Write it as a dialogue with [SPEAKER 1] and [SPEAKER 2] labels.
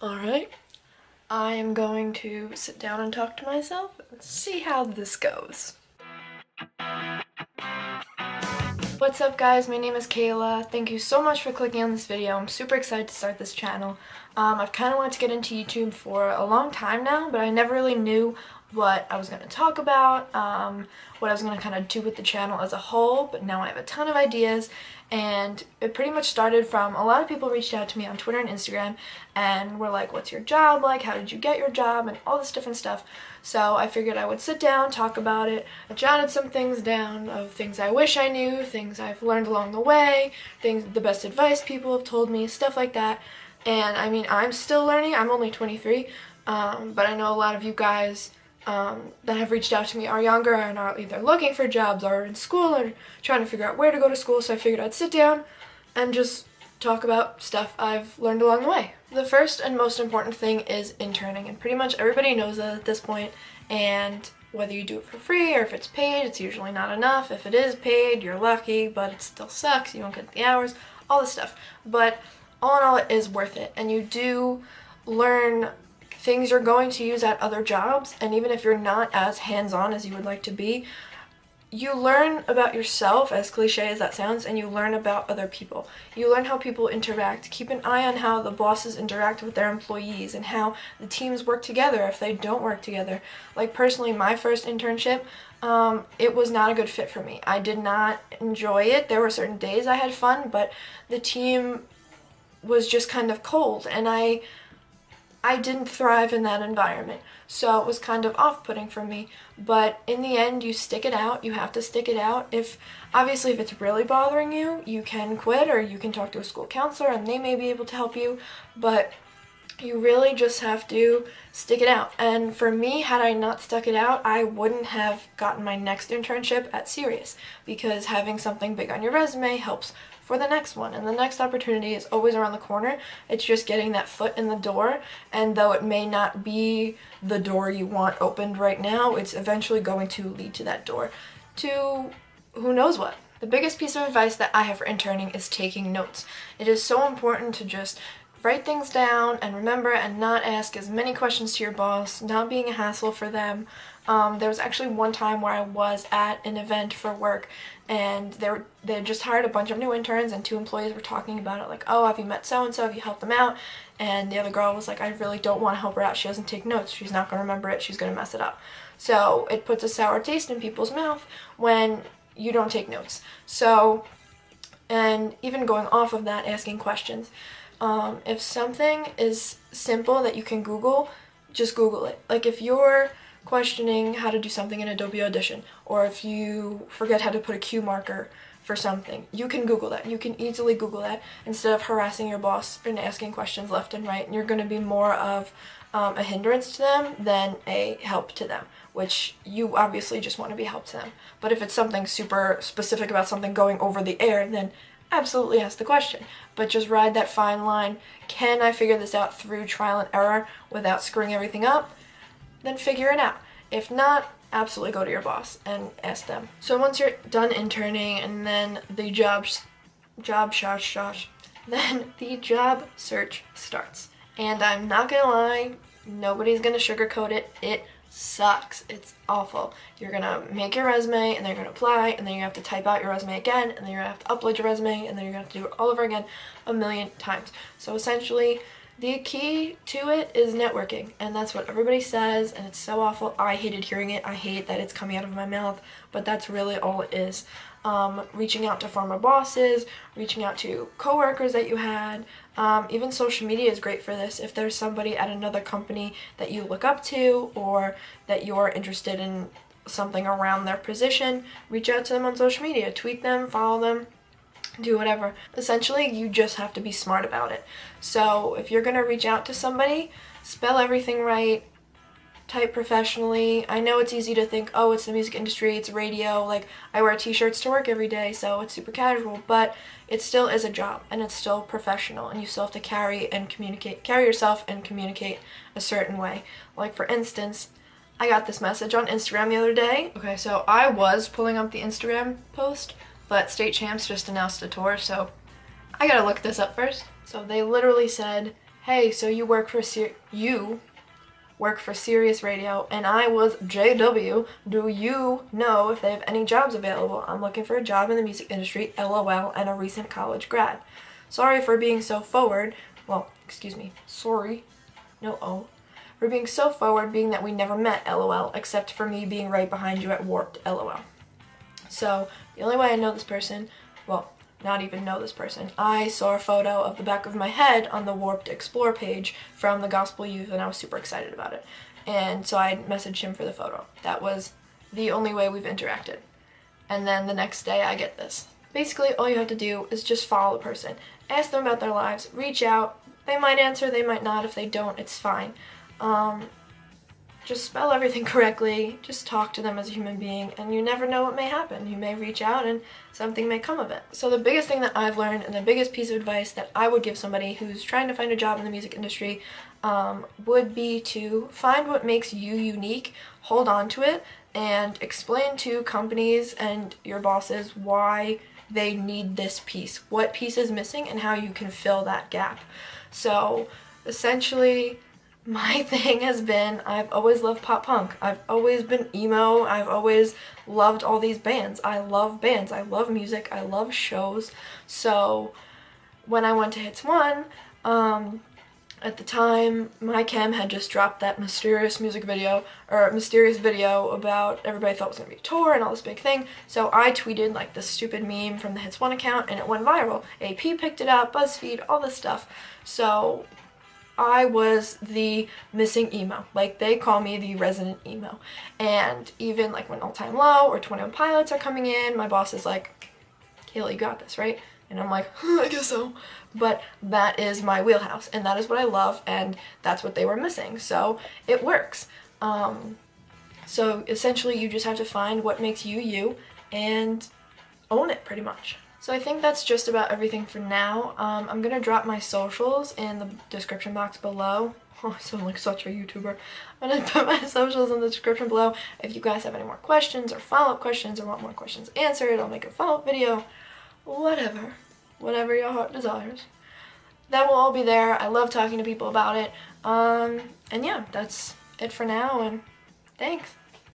[SPEAKER 1] Alright, I am going to sit down and talk to myself and see how this goes. What's up guys, my name is Kayla. Thank you so much for clicking on this video. I'm super excited to start this channel. I've kind of wanted to get into YouTube for a long time now, but I never really knew what I was going to talk about, what I was going to kind of do with the channel as a whole, but now I have a ton of ideas, and it pretty much started from a lot of people reached out to me on Twitter and Instagram and were like, what's your job like, how did you get your job, and all this different stuff. So I figured I would sit down, talk about it. I jotted some things down of things I wish I knew, things I've learned along the way, the best advice people have told me, stuff like that. And I mean, I'm still learning. I'm only 23, but I know a lot of you guys that have reached out to me are younger and are either looking for jobs or in school or trying to figure out where to go to school, so I figured I'd sit down and just talk about stuff I've learned along the way. The first and most important thing is interning, and pretty much everybody knows that at this point, and whether you do it for free or if it's paid, it's usually not enough. If it is paid, you're lucky, but it still sucks, you don't get the hours, all this stuff. But all in all, it is worth it, and you do learn things you're going to use at other jobs, and even if you're not as hands-on as you would like to be, you learn about yourself, as cliche as that sounds, and you learn about other people. You learn how people interact. Keep an eye on how the bosses interact with their employees and how the teams work together if they don't work together. Like personally, my first internship, it was not a good fit for me. I did not enjoy it. There were certain days I had fun, but the team was just kind of cold, and I didn't thrive in that environment, so it was kind of off-putting for me. But in the end, you stick it out. You have to stick it out. Obviously, if it's really bothering you, you can quit, or you can talk to a school counselor and they may be able to help you, but you really just have to stick it out. And for me, had I not stuck it out, I wouldn't have gotten my next internship at Sirius, because having something big on your resume helps for the next one, and the next opportunity is always around the corner. It's just getting that foot in the door, and though it may not be the door you want opened right now, it's eventually going to lead to that door to who knows what. The biggest piece of advice that I have for interning is taking notes. It is so important to just write things down and remember, and not ask as many questions to your boss, not being a hassle for them. There was actually one time where I was at an event for work, and they had just hired a bunch of new interns, and two employees were talking about it, like, oh, have you met so-and-so, have you helped them out? And the other girl was like, I really don't want to help her out. She doesn't take notes. She's not going to remember it. She's going to mess it up. So it puts a sour taste in people's mouth when you don't take notes. So, and even going off of that, asking questions. If something is simple that you can Google, just Google it. Like if you're questioning how to do something in Adobe Audition, or if you forget how to put a cue marker for something, you can Google that. You can easily Google that instead of harassing your boss and asking questions left and right, and you're going to be more of a hindrance to them than a help to them, which you obviously just want to be a help to them. But if it's something super specific about something going over the air, then absolutely ask the question, but just ride that fine line. Can I figure this out through trial and error without screwing everything up? Then figure it out. If not, absolutely go to your boss and ask them. So once you're done interning, and then the job search starts. And I'm not gonna lie, nobody's gonna sugarcoat it. It sucks. It's awful. You're gonna make your resume, and then you're gonna apply, and then you have to type out your resume again, and then you're gonna have to upload your resume, and then you're gonna have to do it all over again a million times. So essentially, the key to it is networking, and that's what everybody says, and it's so awful. I hated hearing it. I hate that it's coming out of my mouth, but that's really all it is. Reaching out to former bosses, reaching out to coworkers that you had. Even social media is great for this. If there's somebody at another company that you look up to, or that you're interested in something around their position, reach out to them on social media. Tweet them, follow them, do whatever. Essentially, you just have to be smart about it. So if you're going to reach out to somebody, spell everything right, type professionally. I know it's easy to think, oh, it's the music industry, it's radio, like I wear t-shirts to work every day, so it's super casual, but it still is a job, and it's still professional, and you still have to carry yourself and communicate a certain way. Like for instance, I got this message on Instagram the other day. Okay, so I was pulling up the Instagram post, but State Champs just announced a tour, so I gotta look this up first. So they literally said, hey, so you work for Sirius Radio, and I was JW. Do you know if they have any jobs available? I'm looking for a job in the music industry, LOL, and a recent college grad. Sorry for being so forward. Well, excuse me. Sorry. No O. For being so forward, being that we never met, LOL, except for me being right behind you at Warped, LOL. So, the only way I know this person, well, not even know this person, I saw a photo of the back of my head on the Warped Explore page from the Gospel Youth, and I was super excited about it. And so I messaged him for the photo. That was the only way we've interacted. And then the next day I get this. Basically, all you have to do is just follow the person. Ask them about their lives. Reach out. They might answer, they might not. If they don't, it's fine. Just spell everything correctly, just talk to them as a human being, and you never know what may happen. You may reach out and something may come of it. So the biggest thing that I've learned, and the biggest piece of advice that I would give somebody who's trying to find a job in the music industry, would be to find what makes you unique, hold on to it, and explain to companies and your bosses why they need this piece, what piece is missing, and how you can fill that gap. So essentially, my thing has been, I've always loved pop punk. I've always been emo. I've always loved all these bands. I love bands. I love music. I love shows. So when I went to Hits 1, at the time, my chem had just dropped that mysterious video about everybody thought it was going to be a tour and all this big thing. So I tweeted like this stupid meme from the Hits 1 account, and it went viral. AP picked it up, BuzzFeed, all this stuff. So I was the missing emo. Like, they call me the resident emo. And even like when All Time Low or 21 Pilots are coming in, my boss is like, Kayla, you got this, right? And I'm like, I guess so. But that is my wheelhouse, and that is what I love, and that's what they were missing. So it works. So essentially you just have to find what makes you you and own it, pretty much. So I think that's just about everything for now. I'm going to drop my socials in the description box below. Oh, I sound like such a YouTuber. I'm going to put my socials in the description below. If you guys have any more questions or follow-up questions or want more questions answered, I'll make a follow-up video. Whatever your heart desires. That will all be there. I love talking to people about it. And yeah, that's it for now, and thanks.